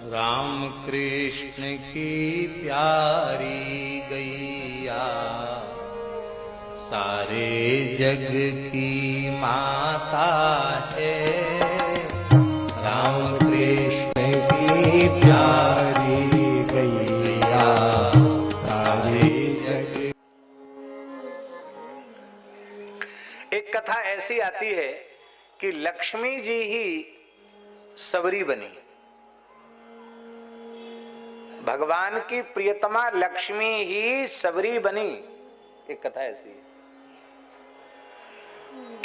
राम कृष्ण की प्यारी गैया सारे जग की माता है। राम कृष्ण की प्यारी गैया सारे जग। एक कथा ऐसी आती है कि लक्ष्मी जी ही सबरी बनी। भगवान की प्रियतमा लक्ष्मी ही सबरी बनी। एक कथा ऐसी है।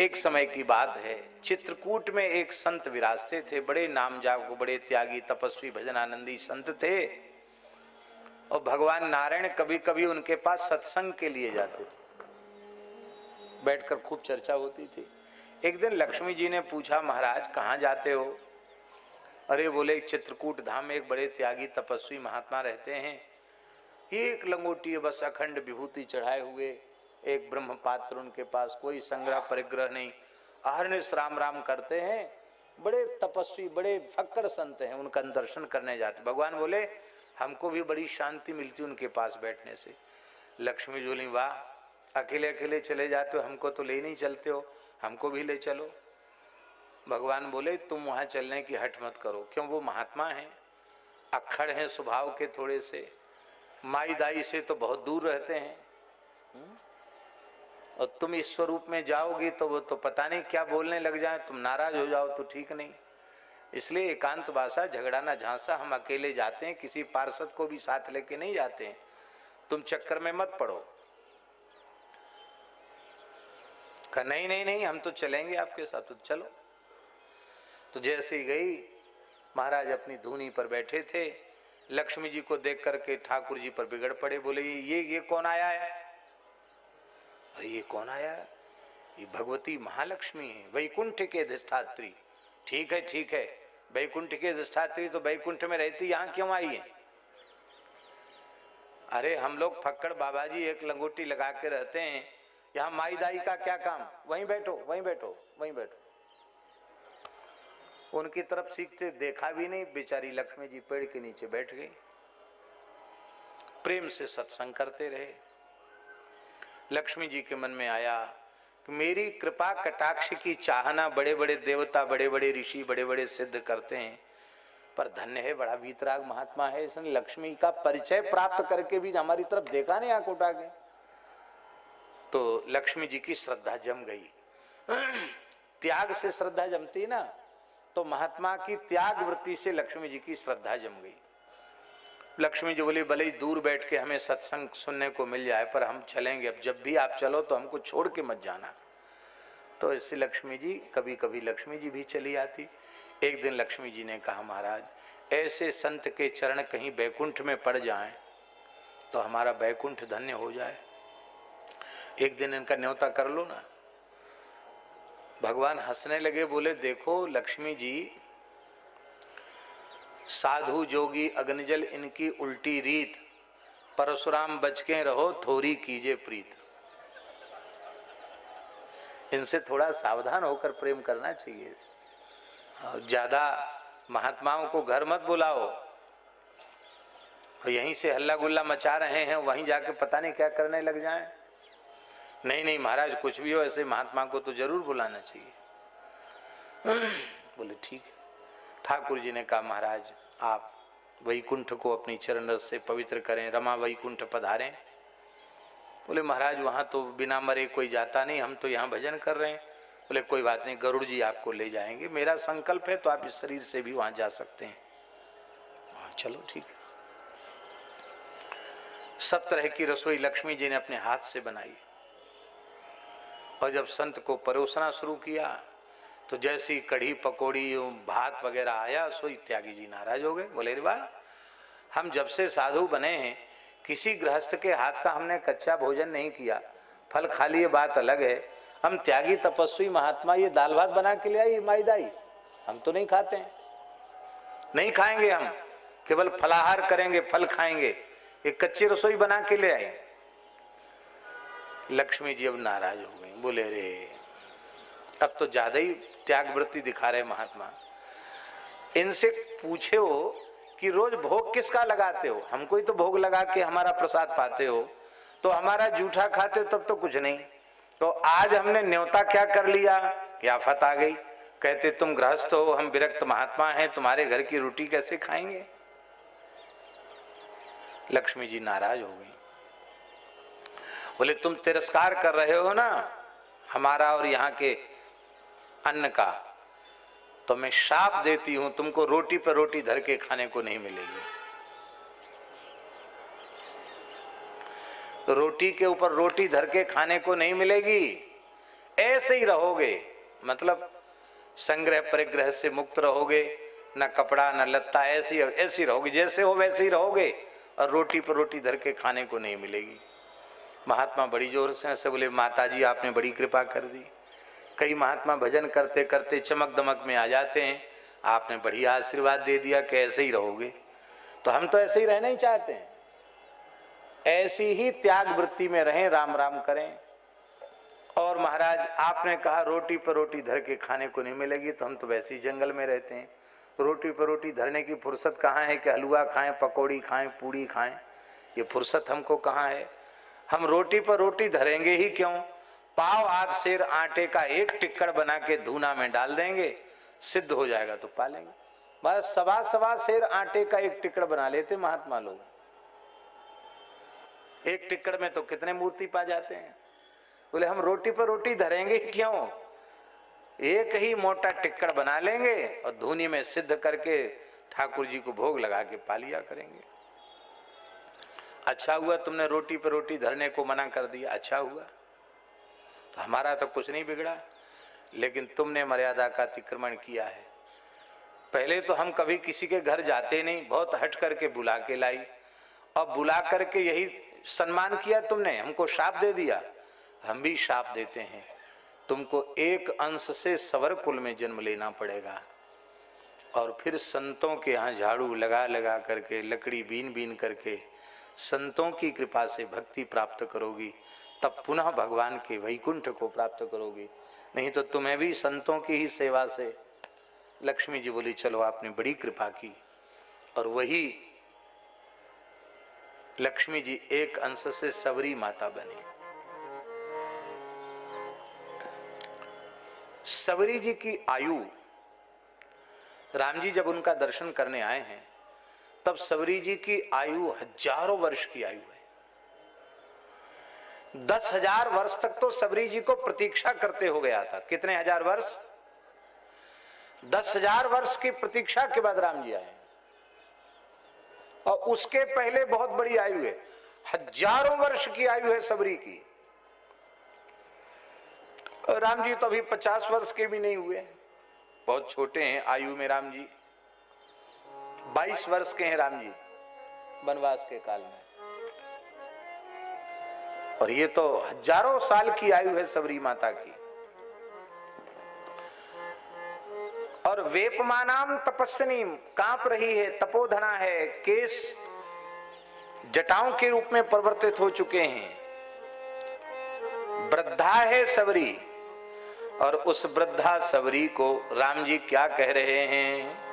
एक समय की बात है, चित्रकूट में एक संत विराजते थे। बड़े नामजाप, बड़े त्यागी, तपस्वी, भजनानंदी संत थे। और भगवान नारायण कभी कभी उनके पास सत्संग के लिए जाते थे। बैठकर खूब चर्चा होती थी। एक दिन लक्ष्मी जी ने पूछा, महाराज कहाँ जाते हो? अरे बोले, चित्रकूट धाम में एक बड़े त्यागी तपस्वी महात्मा रहते हैं। एक लंगोटी है बस, अखंड विभूति चढ़ाए हुए, एक ब्रह्म पात्र उनके पास, कोई संग्रह परिग्रह नहीं, अहरनिश राम राम करते हैं। बड़े तपस्वी, बड़े फक्कड़ संत हैं। उनका दर्शन करने जाते। भगवान बोले, हमको भी बड़ी शांति मिलती उनके पास बैठने से। लक्ष्मी जी बोली, वाह, अकेले अकेले चले जाते हो, हमको तो ले नहीं चलते हो, हमको भी ले चलो। भगवान बोले, तुम वहां चलने की हट मत करो। क्यों? वो महात्मा हैं, अक्खड़ हैं स्वभाव के, थोड़े से माई दाई से तो बहुत दूर रहते हैं। और तुम इस स्वरूप में जाओगी तो वो तो पता नहीं क्या बोलने लग जाए, तुम नाराज हो जाओ तो ठीक नहीं। इसलिए एकांत भाषा, झगड़ा ना झांसा, हम अकेले जाते हैं, किसी पार्षद को भी साथ लेके नहीं जाते हैं। तुम चक्कर में मत पड़ो। कहा, नहीं नहीं नहीं, हम तो चलेंगे आपके साथ। तो चलो। तो जैसे ही गई, महाराज अपनी धूनी पर बैठे थे। लक्ष्मी जी को देख करके ठाकुर जी पर बिगड़ पड़े। बोले, ये कौन आया है? अरे ये कौन आया है? ये भगवती महालक्ष्मी है, वैकुंठ के अधिष्ठात्री। ठीक है ठीक है, वैकुंठ के अधिष्ठात्री तो वैकुंठ में रहती, यहाँ क्यों आई है? अरे हम लोग फक्कड़ बाबा जी एक लंगोटी लगा के रहते हैं, यहाँ माई दाई का क्या काम? वहीं बैठो वहीं बैठो वहीं बैठो। उनकी तरफ सीखते देखा भी नहीं। बेचारी लक्ष्मी जी पेड़ के नीचे बैठ गई, प्रेम से सत्संग करते रहे। लक्ष्मी जी के मन में आया कि मेरी कृपा कटाक्ष की चाहना बड़े बड़े देवता, बड़े बड़े ऋषि, बड़े बड़े सिद्ध करते हैं, पर धन्य है, बड़ा वीतराग महात्मा है, इसने लक्ष्मी का परिचय प्राप्त करके भी हमारी तरफ देखा नहीं आंख उठा के। तो लक्ष्मी जी की श्रद्धा जम गई। त्याग से श्रद्धा जमती ना, तो महात्मा की त्याग वृत्ति से लक्ष्मी जी की श्रद्धा जम गई। लक्ष्मी जी बोली, भले ही दूर बैठ के हमें सत्संग सुनने को मिल जाए, पर हम चलेंगे। अब जब भी आप चलो तो हमको छोड़ के मत जाना। तो इससे लक्ष्मी जी, कभी कभी लक्ष्मी जी भी चली आती। एक दिन लक्ष्मी जी ने कहा, महाराज ऐसे संत के चरण कहीं बैकुंठ में पड़ जाएं तो हमारा बैकुंठ धन्य हो जाए। एक दिन इनका न्योता कर लो ना। भगवान हंसने लगे, बोले, देखो लक्ष्मी जी, साधु जोगी अग्निजल इनकी उल्टी रीत, परशुराम बच के रहो, थोड़ी कीजिए प्रीत। इनसे थोड़ा सावधान होकर प्रेम करना चाहिए। ज्यादा महात्माओं को घर मत बुलाओ, और यहीं से हल्ला गुल्ला मचा रहे हैं, वहीं जाके पता नहीं क्या करने लग जाएं। नहीं नहीं महाराज, कुछ भी हो, ऐसे महात्मा को तो जरूर बुलाना चाहिए। बोले ठीक है। ठाकुर जी ने कहा, महाराज आप वैकुंठ को अपनी चरण रस से पवित्र करें, रमा वैकुंठ पधारें। बोले, महाराज वहां तो बिना मरे कोई जाता नहीं, हम तो यहाँ भजन कर रहे हैं। बोले, कोई बात नहीं, गरुड़ जी आपको ले जाएंगे, मेरा संकल्प है तो आप इस शरीर से भी वहां जा सकते हैं। चलो ठीक है। सब तरह की रसोई लक्ष्मी जी ने अपने हाथ से बनाई, और जब संत को परोसना शुरू किया तो जैसी कढ़ी पकौड़ी भात वगैरह आया, सोई त्यागी जी नाराज हो गए। बोले, रे वाह, हम जब से साधु बने हैं किसी गृहस्थ के हाथ का हमने कच्चा भोजन नहीं किया, फल खा लिए बात अलग है। हम त्यागी तपस्वी महात्मा ये दाल भात बना के ले आई माई दाई, हम तो नहीं खाते हैं, नहीं खाएंगे, हम केवल फलाहार करेंगे, फल खाएंगे, एक कच्ची रसोई बना के ले आए। लक्ष्मी जी अब नाराज हो गई। बोले, रे अब तो ज्यादा ही त्याग वृत्ति दिखा रहे महात्मा। इनसे पूछे हो कि रोज भोग किसका लगाते हो? हमको ही तो भोग लगा के हमारा प्रसाद पाते हो, तो हमारा जूठा खाते हो तब तो कुछ नहीं। तो आज हमने न्योता क्या कर लिया कि आफत आ गई। कहते तुम गृहस्थ हो, हम विरक्त महात्मा हैं, तुम्हारे घर की रोटी कैसे खाएंगे? लक्ष्मी जी नाराज हो गई। बोले तुम तिरस्कार कर रहे हो ना हमारा और यहाँ के अन्न का, तो मैं शाप देती हूं, तुमको रोटी पर रोटी धर के खाने को नहीं मिलेगी। तो रोटी के ऊपर रोटी धर के खाने को नहीं मिलेगी, ऐसे ही रहोगे। मतलब संग्रह परिग्रह से मुक्त रहोगे, न कपड़ा न लत्ता, ऐसी रहोगे, जैसे हो वैसे ही रहोगे, और रोटी पर रोटी धर के खाने को नहीं मिलेगी। महात्मा बड़ी जोर से ऐसे बोले, माता जी आपने बड़ी कृपा कर दी। कई महात्मा भजन करते करते चमक दमक में आ जाते हैं, आपने बढ़िया आशीर्वाद दे दिया कि ऐसे ही रहोगे। तो हम तो ऐसे ही रहना ही चाहते हैं, ऐसी ही त्याग वृत्ति में रहें, राम राम करें। और महाराज आपने कहा रोटी पर रोटी धर के खाने को नहीं मिलेगी, तो हम तो वैसे ही जंगल में रहते हैं। रोटी पर रोटी धरने की फुर्सत कहाँ है कि हलवा खाएं, पकौड़ी खाएं, पूड़ी खाएं, ये फुर्सत हमको कहाँ है। हम रोटी पर रोटी धरेंगे ही क्यों? पाव आध सेर आटे का एक टिक्कड़ बना के धूना में डाल देंगे, सिद्ध हो जाएगा तो पालेंगे। बस सवा सेर आटे का एक टिक्कड़ बना लेते महात्मा लोग। एक टिक्कड़ में तो कितने मूर्ति पा जाते हैं। बोले हम रोटी पर रोटी धरेंगे क्यों? एक ही मोटा टिक्कड़ बना लेंगे और धूनी में सिद्ध करके ठाकुर जी को भोग लगा के पा लिया करेंगे। अच्छा हुआ तुमने रोटी पर रोटी धरने को मना कर दिया, अच्छा हुआ। तो हमारा तो कुछ नहीं बिगड़ा, लेकिन तुमने मर्यादा का अतिक्रमण किया है। पहले तो हम कभी किसी के घर जाते नहीं, बहुत हट करके बुला के लाई, और बुला करके यही सम्मान किया तुमने, हमको शाप दे दिया। हम भी शाप देते हैं, तुमको एक अंश से सवर कुल में जन्म लेना पड़ेगा, और फिर संतों के यहाँ झाड़ू लगा लगा करके, लकड़ी बीन बीन करके संतों की कृपा से भक्ति प्राप्त करोगी, तब पुनः भगवान के वैकुंठ को प्राप्त करोगी। नहीं तो तुम्हें भी संतों की ही सेवा से। लक्ष्मी जी बोली चलो आपने बड़ी कृपा की, और वही लक्ष्मी जी एक अंश से सवरी माता बनी। सवरी जी की आयु, राम जी जब उनका दर्शन करने आए हैं तब सवरी जी की आयु हजारों वर्ष की आयु है। 10,000 वर्ष तक तो सवरी जी को प्रतीक्षा करते हो गया था। कितने हजार वर्ष? 10,000 वर्ष की प्रतीक्षा के बाद राम जी आए, और उसके पहले बहुत बड़ी आयु है, हजारों वर्ष की आयु है सवरी की। और राम जी तो अभी 50 वर्ष के भी नहीं हुए, बहुत छोटे हैं आयु में राम जी। 22 वर्ष के हैं राम जी वनवास के काल में, और ये तो हजारों साल की आयु है सवरी माता की। और वेपमानाम तपस्विनी, कांप रही है, तपोधना है, केस जटाओं के रूप में परिवर्तित हो चुके हैं, वृद्धा है सवरी। और उस वृद्धा सवरी को राम जी क्या कह रहे हैं?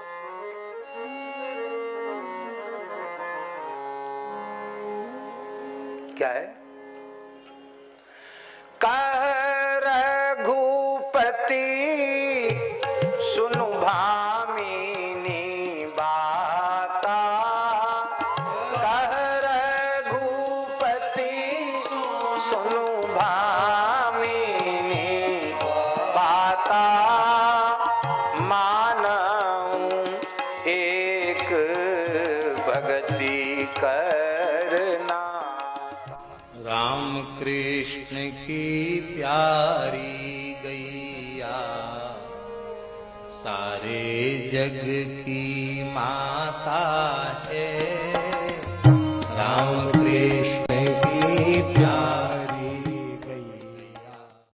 क्या है? कह रघुपति सुनु भामिनी बाता, कह रघुपति सुनु भामिनी बाता, मानऊं एक भगति करना। राम कृष्ण की प्यारी गैया, सारे जग की माता है। राम